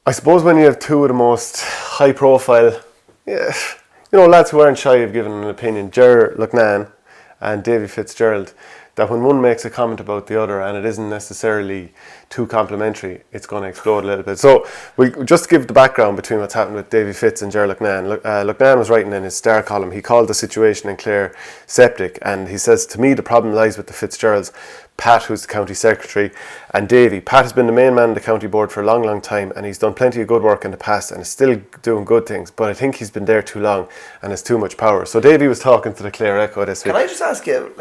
I suppose when you have two of the most high profile, yeah, lads who aren't shy of giving an opinion, Loughnane and Davy Fitzgerald, that when one makes a comment about the other and it isn't necessarily too complimentary, it's going to explode a little bit. So we just give the background between what's happened with Davy Fitz and Loughnane. Loughnane was writing in his star column, he called the situation in Clare septic, and he says, to me the problem lies with the Fitzgeralds, Pat, who's the county secretary, and Davy. Pat has been the main man in the county board for a long, long time, and he's done plenty of good work in the past and is still doing good things, but I think he's been there too long and has too much power. So Davy was talking to the Clare Echo this week. Can I just ask you,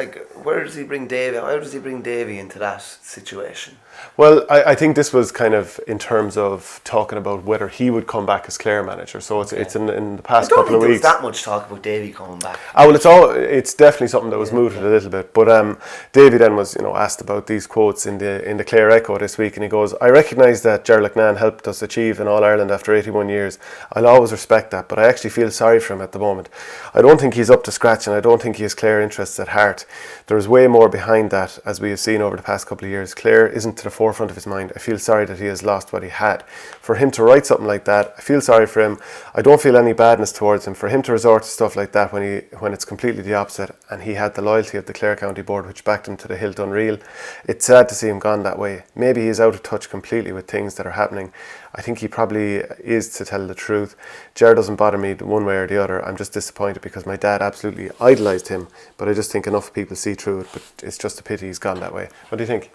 where does he bring Davy? How does he bring Davy into that situation? Well, I think this was kind of in terms of talking about whether he would come back as Clare manager. So it's in the past couple of weeks. I don't think there was that much talk about Davy coming back. It's definitely something that was mooted a little bit. But Davy then was asked about these quotes in the Clare Echo this week, and he goes, I recognise that Loughnane helped us achieve an All-Ireland after 81 years. I'll always respect that, but I actually feel sorry for him at the moment. I don't think he's up to scratch, and I don't think he has Clare interests at heart. There is way more behind that, as we have seen over the past couple of years. Clare isn't to the forefront of his mind. I feel sorry that he has lost what he had. For him to write something like that, I feel sorry for him. I don't feel any badness towards him. For him to resort to stuff like that when it's completely the opposite, and he had the loyalty of the Clare County Board, which backed him to the hilt unreal. It's sad to see him gone that way. Maybe he is out of touch completely with things that are happening. I think he probably is, to tell the truth. Ger doesn't bother me one way or the other. I'm just disappointed because my dad absolutely idolised him, but I just think enough people see through it. But it's just a pity he's gone that way. What do you think?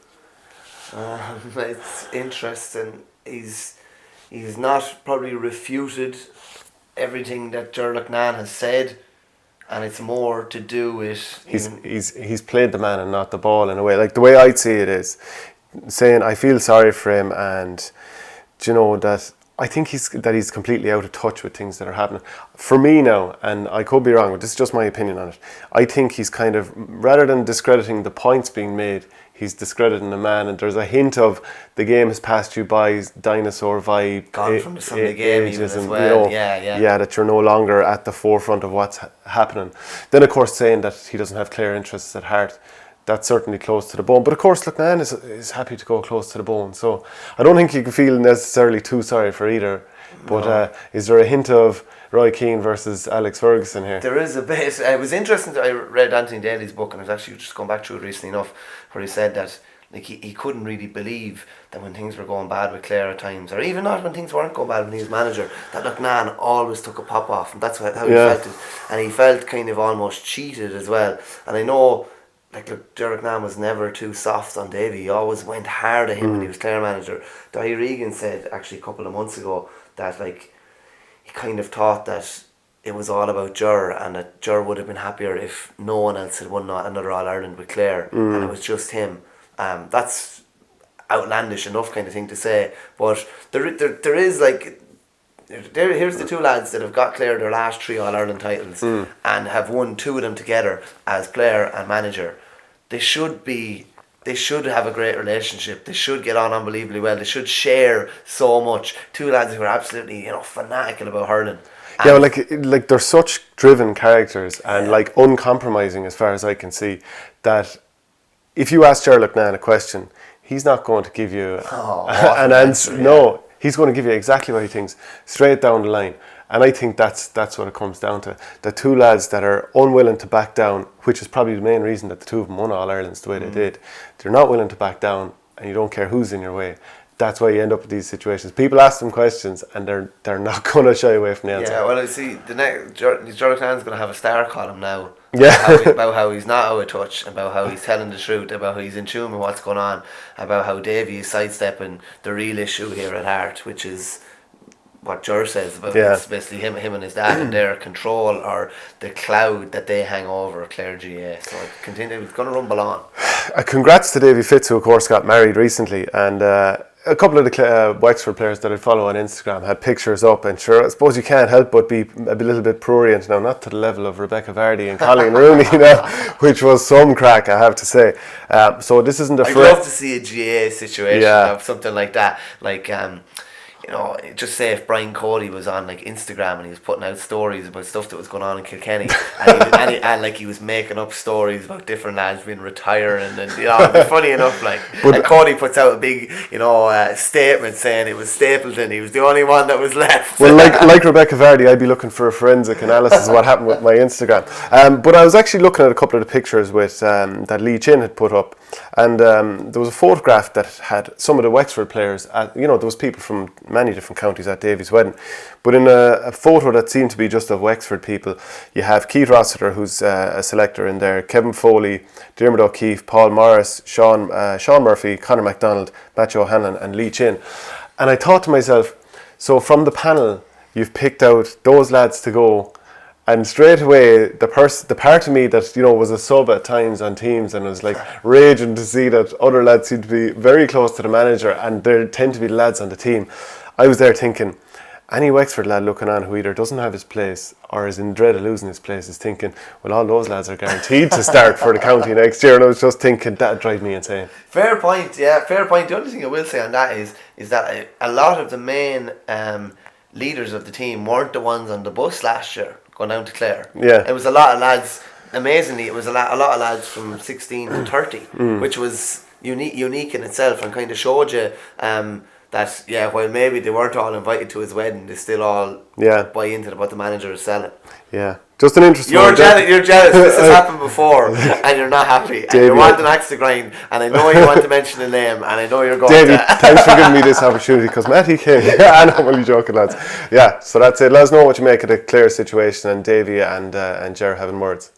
It's interesting. He's not probably refuted everything that Ger Loughnane has said, and it's more to do with he's played the man and not the ball in a way. Like, the way I'd see it is saying I feel sorry for him, and that I think he's completely out of touch with things that are happening. For me now, and I could be wrong, but this is just my opinion on it, I think he's kind of, rather than discrediting the points being made, he's discrediting the man, and there's a hint of the game has passed you by, dinosaur vibe. Gone from the Sunday game even as well. Yeah, that you're no longer at the forefront of what's happening. Then, of course, saying that he doesn't have Clare interests at heart, that's certainly close to the bone. But of course, Loughnane is happy to go close to the bone. So I don't think you can feel necessarily too sorry for either. But is there a hint of Roy Keane versus Alex Ferguson here? There is a bit. It was interesting. I read Anthony Daly's book, and I was actually just going back through it recently enough, where he said that he couldn't really believe that when things were going bad with Clare at times, or even not when things weren't going bad when he was manager, that Loughnane always took a pop off, and that's how he felt it. And he felt kind of almost cheated as well. And I know, Ger Loughnane was never too soft on Davy. He always went hard at him when he was Clare manager. Davy Regan said actually a couple of months ago that he kind of thought that it was all about Ger, and that Ger would have been happier if no one else had won another All-Ireland with Clare, and it was just him. That's outlandish enough kind of thing to say, but there is here's the two lads that have got Clare their last 3 All-Ireland titles and have won 2 of them together as player and manager. They should have a great relationship. They should get on unbelievably well. They should share so much. 2 lads who are absolutely fanatical about hurling. Yeah, like they're such driven characters and uncompromising, as far as I can see, that if you ask Ger Loughnane a question, he's not going to give you an answer. Yeah. No, he's going to give you exactly what he thinks, straight down the line. And I think that's what it comes down to. The 2 lads that are unwilling to back down, which is probably the main reason that the 2 of them won All-Irelands the way they did. They're not willing to back down, and you don't care who's in your way. That's why you end up with these situations. People ask them questions, and they're not going to shy away from the answer. Yeah, well, I see the next Ger Loughlane's going to have a star column now. Yeah, about how he's not out of touch, about how he's telling the truth, about how he's in tune with what's going on, about how Davy is sidestepping the real issue here at heart, which is what Ger says about it's basically him and his dad and their control, or the cloud that they hang over Clare GA. So it's going to rumble on. Congrats to Davy Fitz, who of course got married recently, and a couple of the Wexford players that I follow on Instagram had pictures up, and sure, I suppose you can't help but be a little bit prurient now, not to the level of Rebecca Vardy and Colleen Rooney, which was some crack, I have to say. So this isn't the I'd love to see a GA situation of something like that, you know, just say if Brian Cody was on like Instagram and he was putting out stories about stuff that was going on in Kilkenny, and like he was making up stories about different lads being retiring, and you know, it'd be funny enough, like, and Cody puts out a big, you know, statement saying it was Stapleton, he was the only one that was left. Well, like Rebecca Vardy, I'd be looking for a forensic analysis of what happened with my Instagram. But I was actually looking at a couple of the pictures with that Lee Chin had put up, and there was a photograph that had some of the Wexford players. You know, there was people from many different counties at Davy's wedding, but in a photo that seemed to be just of Wexford people, you have Keith Rossiter, who's a selector in there, Kevin Foley, Dermot O'Keefe, Paul Morris, Sean Murphy, Conor MacDonald, Matthew O'Hanlon, and Lee Chin. And I thought to myself, so from the panel, you've picked out those lads to go, and straight away the part of me that, you know, was a sub at times on teams and was like raging to see that other lads seem to be very close to the manager, and there tend to be lads on the team. I was there thinking, any Wexford lad looking on who either doesn't have his place or is in dread of losing his place is thinking, well, all those lads are guaranteed to start for the county next year. And I was just thinking, that'd drive me insane. Fair point, yeah, fair point. The only thing I will say on that is that a lot of the main leaders of the team weren't the ones on the bus last year going down to Clare. Yeah. It was a lot of lads, amazingly, it was a lot of lads from 16 to 30, which was unique in itself, and kind of showed you that, yeah, while maybe they weren't all invited to his wedding, they still all buy into what the manager is selling. Yeah, just an interesting. You're jealous. This has happened before, and you're not happy, and you want an axe to grind. And I know you want to mention a name, and I know you're going. Davy, thanks for giving me this opportunity, because Matty came. I'm only joking, lads. Yeah, so that's it. Let us know what you make of the Clare situation, and Davy and Ger having words.